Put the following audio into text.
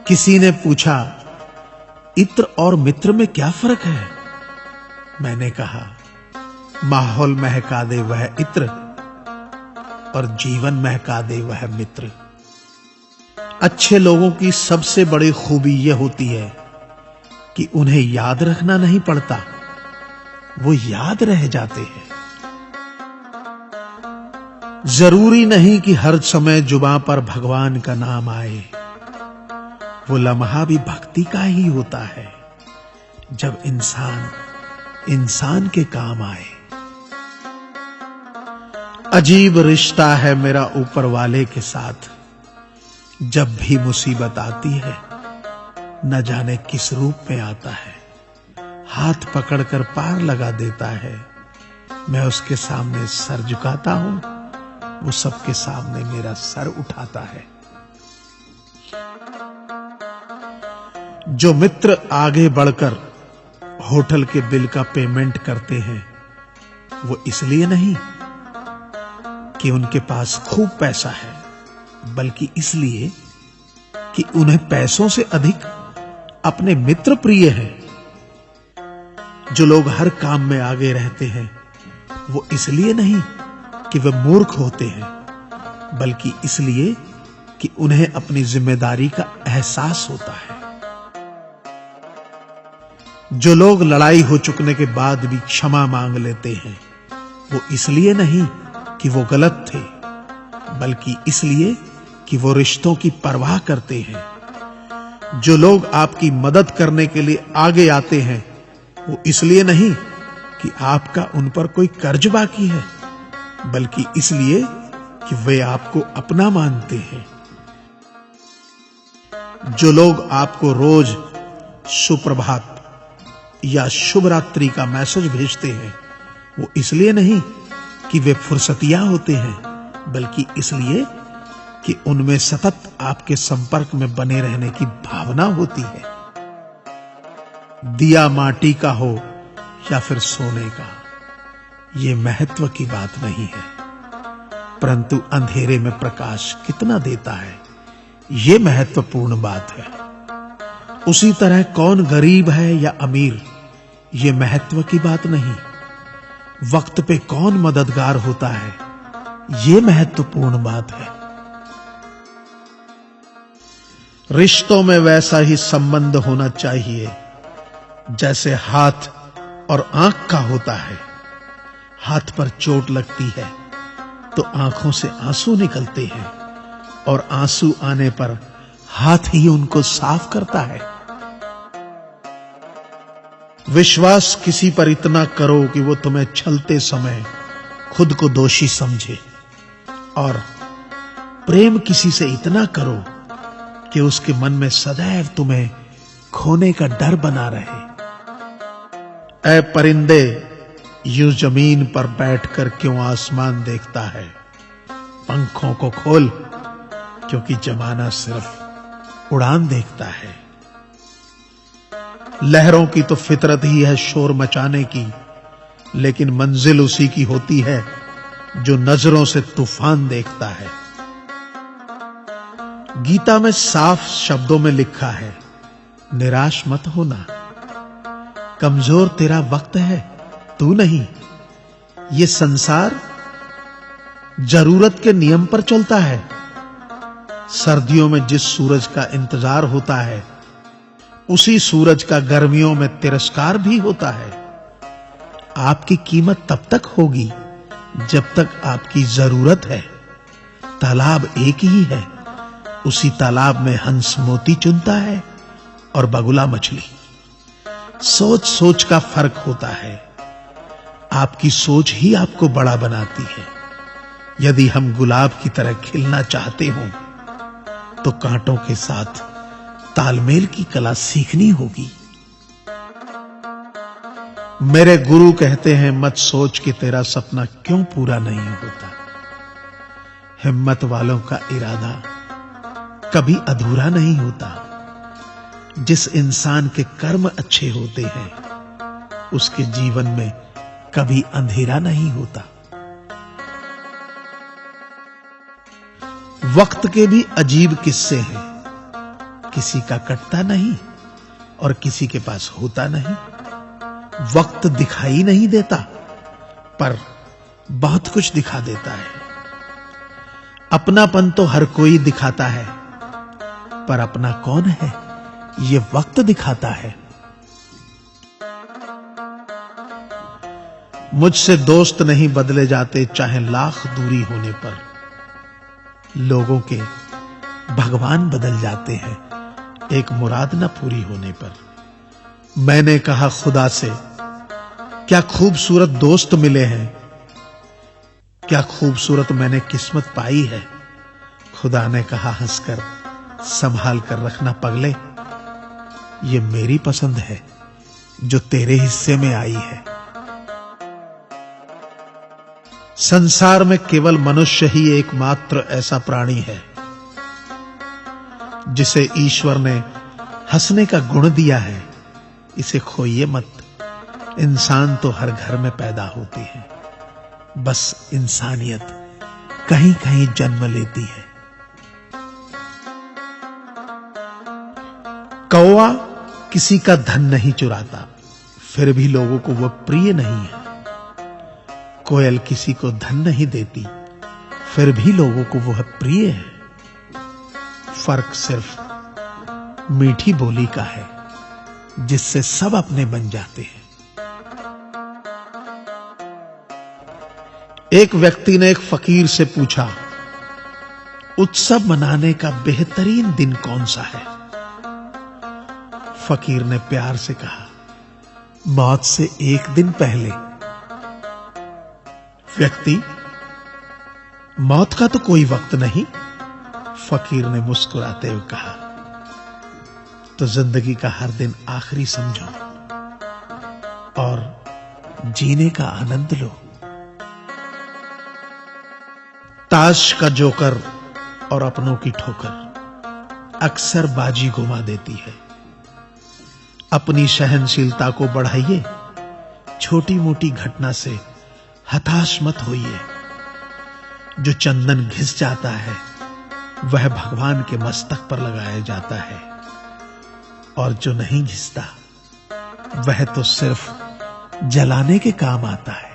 किसी ने पूछा, इत्र और मित्र में क्या फर्क है? मैंने कहा, माहौल महका दे वह इत्र और जीवन महका दे वह मित्र। अच्छे लोगों की सबसे बड़ी खूबी यह होती है कि उन्हें याद रखना नहीं पड़ता, वो याद रह जाते हैं। जरूरी नहीं कि हर समय जुबां पर भगवान का नाम आए, वो लम्हा भी भक्ति का ही होता है जब इंसान इंसान के काम आए। अजीब रिश्ता है मेरा ऊपर वाले के साथ, जब भी मुसीबत आती है न जाने किस रूप में आता है, हाथ पकड़कर पार लगा देता है। मैं उसके सामने सर झुकाता हूं, वो सबके सामने मेरा सर उठाता है। जो मित्र आगे बढ़कर होटल के बिल का पेमेंट करते हैं, वो इसलिए नहीं कि उनके पास खूब पैसा है, बल्कि इसलिए कि उन्हें पैसों से अधिक अपने मित्र प्रिय हैं। जो लोग हर काम में आगे रहते हैं, वो इसलिए नहीं कि वे मूर्ख होते हैं, बल्कि इसलिए कि उन्हें अपनी जिम्मेदारी का एहसास होता है। जो लोग लड़ाई हो चुकने के बाद भी क्षमा मांग लेते हैं, वो इसलिए नहीं कि वो गलत थे, बल्कि इसलिए कि वो रिश्तों की परवाह करते हैं। जो लोग आपकी मदद करने के लिए आगे आते हैं, वो इसलिए नहीं कि आपका उन पर कोई कर्ज बाकी है, बल्कि इसलिए कि वे आपको अपना मानते हैं। जो लोग आपको रोज सुप्रभात या शुभ रात्रि का मैसेज भेजते हैं, वो इसलिए नहीं कि वे फुर्सतिया होते हैं, बल्कि इसलिए कि उनमें सतत आपके संपर्क में बने रहने की भावना होती है। दिया माटी का हो या फिर सोने का, ये महत्व की बात नहीं है, परंतु अंधेरे में प्रकाश कितना देता है, ये महत्वपूर्ण बात है। उसी तरह कौन गरीब है या अमीर, ये महत्व की बात नहीं। वक्त पे कौन मददगार होता है, ये महत्वपूर्ण बात है। रिश्तों में वैसा ही संबंध होना चाहिए जैसे हाथ और आंख का होता है। हाथ पर चोट लगती है तो आंखों से आंसू निकलते हैं, और आंसू आने पर हाथ ही उनको साफ करता है। विश्वास किसी पर इतना करो कि वो तुम्हें छलते समय खुद को दोषी समझे, और प्रेम किसी से इतना करो कि उसके मन में सदैव तुम्हें खोने का डर बना रहे। ऐ परिंदे, यूं जमीन पर बैठकर क्यों आसमान देखता है? पंखों को खोल, क्योंकि जमाना सिर्फ उड़ान देखता है। लहरों की तो फितरत ही है शोर मचाने की, लेकिन मंजिल उसी की होती है जो नजरों से तूफान देखता है। गीता में साफ शब्दों में लिखा है, निराश मत होना, कमजोर तेरा वक्त है, तू नहीं। ये संसार जरूरत के नियम पर चलता है। सर्दियों में जिस सूरज का इंतजार होता है, उसी सूरज का गर्मियों में तिरस्कार भी होता है। आपकी कीमत तब तक होगी जब तक आपकी जरूरत है। तालाब एक ही है, उसी तालाब में हंस मोती चुनता है और बगुला मछली। सोच सोच का फर्क होता है। आपकी सोच ही आपको बड़ा बनाती है। यदि हम गुलाब की तरह खिलना चाहते हो तो कांटों के साथ तालमेल की कला सीखनी होगी। मेरे गुरु कहते हैं, मत सोच कि तेरा सपना क्यों पूरा नहीं होता। हिम्मत वालों का इरादा कभी अधूरा नहीं होता। जिस इंसान के कर्म अच्छे होते हैं, उसके जीवन में कभी अंधेरा नहीं होता। वक्त के भी अजीब किस्से हैं। किसी का कटता नहीं और किसी के पास होता नहीं। वक्त दिखाई नहीं देता, पर बहुत कुछ दिखा देता है। अपनापन तो हर कोई दिखाता है, पर अपना कौन है ये वक्त दिखाता है। मुझसे दोस्त नहीं बदले जाते, चाहे लाख दूरी होने पर। लोगों के भगवान बदल जाते हैं, एक मुराद न पूरी होने पर। मैंने कहा खुदा से, क्या खूबसूरत दोस्त मिले हैं, क्या खूबसूरत मैंने किस्मत पाई है। खुदा ने कहा हंसकर, संभाल कर रखना पगले, ये मेरी पसंद है जो तेरे हिस्से में आई है। संसार में केवल मनुष्य ही एकमात्र ऐसा प्राणी है जिसे ईश्वर ने हंसने का गुण दिया है। इसे खोइए मत, इंसान तो हर घर में पैदा होती है, बस इंसानियत कहीं कहीं जन्म लेती है। कौवा किसी का धन नहीं चुराता, फिर भी लोगों को वह प्रिय नहीं है। कोयल किसी को धन नहीं देती, फिर भी लोगों को वह प्रिय है। फर्क सिर्फ मीठी बोली का है, जिससे सब अपने बन जाते हैं। एक व्यक्ति ने एक फकीर से पूछा, उत्सव मनाने का बेहतरीन दिन कौन सा है। फकीर ने प्यार से कहा, मौत से एक दिन पहले। व्यक्ति, मौत का तो कोई वक्त नहीं। फकीर ने मुस्कुराते हुए कहा, तो जिंदगी का हर दिन आखिरी समझो और जीने का आनंद लो। ताश का जोकर और अपनों की ठोकर अक्सर बाजी घुमा देती है। अपनी सहनशीलता को बढ़ाइए, छोटी मोटी घटना से हताश मत होइए। जो चंदन घिस जाता है वह भगवान के मस्तक पर लगाया जाता है, और जो नहीं घिसता वह तो सिर्फ जलाने के काम आता है।